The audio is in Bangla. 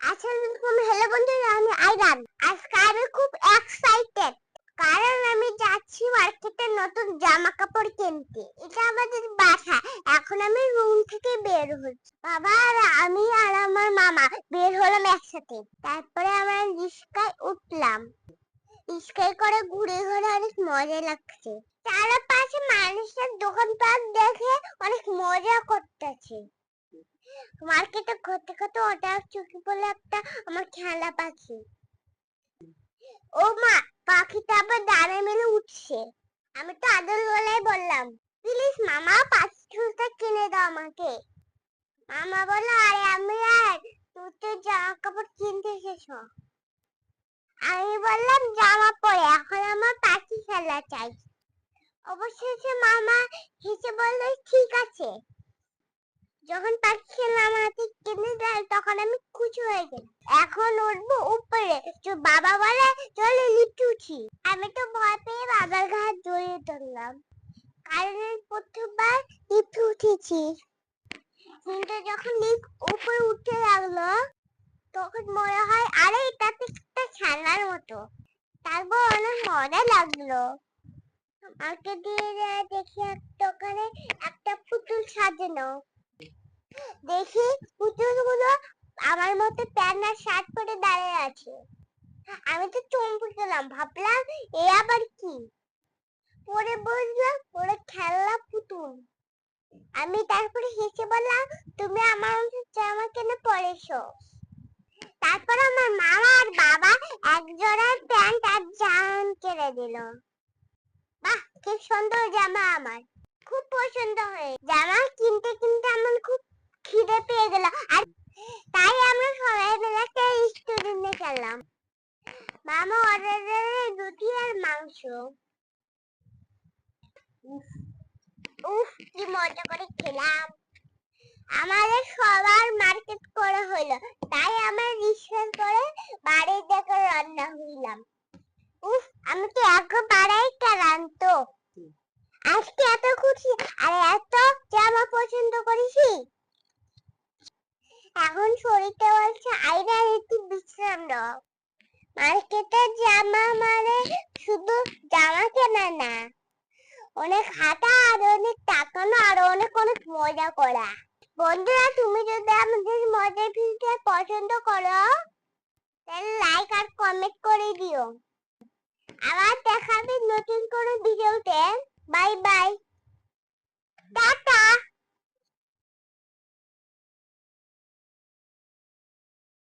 আসসালামাইকুম, হ্যালো বন্ধুরা, আমি আইরান। আজকে আমি খুব এক্সাইটেড কারণ আমি যাচ্ছি মার্কেটে নতুন জামা কাপড় কিনতে। এটা আমাদের বাসা। এখন আমি রুম থেকে বের হচ্ছি। বাবা আর আমি আর আমার মামা বের হলাম একসাথে। তারপরে আমরা রিস্কায় উঠলাম। রিস্কায় করে ঘুরে ঘুরে অনেক মজা লাগছে। চারপাশে মানুষের দোকানপাট দেখে অনেক মজা করতেছে। মার্কেটে ঘুরতে ঘুরতে হঠাৎ চোখে পড়লো একটা আমার খেলা পাখি। ও মা, পাখিটা আবার ডানা মেলে উঠছে। আমি তো আদর গলায় বললাম, প্লিজ মামা, পাখিটা কিনে দাও আমাকে। মামা বললো, আরে আমি আর তুই তো জামা কাপড় কিনতে এসেছো। আমি বললাম, জামা পরে এখন আমার পাখি খেলা চাই। অবশেষে মামা হেসে বললো, ঠিক আছে। যখন পাখি খেলা আমার হাতে কিনে দেয় তখন আমি খুশি হয়ে গেলাম। এখন উঠবো উপরে, তো বাবা বলে চলে লিফটে উঠি। আমি তো ভয় পেয়ে বাবার ঘাড় জড়িয়ে ধরলাম, কারণ প্রথমবার লিফটে উঠেছি। কিন্তু যখন লিফট উপরে উঠতে লাগলো তখন মনে হয় আরে এটা তো একটা খেলার মতো। তারপর অনেক মজা লাগলো। আমাকে দিয়ে দেখি এক দোকানে একটা পুতুল সাজানো। দেখি পুতুলগুলো আমার মতো প্যান্ট আর শার্ট পরে দাঁড়িয়ে আছে। আমি তো চমকে গেলাম, ভাবলাম এ আবার কি। পরে বুঝলাম ওরা খেলনা পুতুল। আমি তারপরে হেসে বললাম, তুমি আমার জামা কেন পরেছো? তারপর আমার মামা আর বাবা এক জোড়া প্যান্ট আর জামা কিনে দিল। বাহ, কি সুন্দর জামা! আমার খুব পছন্দ হয়ে জামা কিনতে কিনতে আমার খুব খিদে পেয়ে গেল। আর তাই আমরা সবাই মিলে একটা রেস্টুরেন্টে গেলাম। মামা অর্ডার দিল রুটি আর মাংস। উফ উফ, কি মজা করে খেলাম। আমাদের সবার মার্কেট করা হলো, তাই আমরা রিক্সা করে বাড়ির দিকে রান্না হইলাম। উফ, আমি তো একেবারেই ক্লান্ত। আজকে এত খুশি আর এত জামা পছন্দ করেছি। এখন শরীরটা বলছে আইরা একটু বিশ্রাম নাও। মার্কেটে জামা মানে শুধু জামা কেনা না, অনেক হাঁটা আর অনেক টাকানো আর অনেক অনেক মজা করা। বন্ধুরা, তুমি যদি আমাদের মজার ভিডিও পছন্দ করো তাহলে লাইক আর কমেন্ট করে দিও। আবার দেখা হবে নতুন কোনো ভিডিওতে। Bye bye, tata.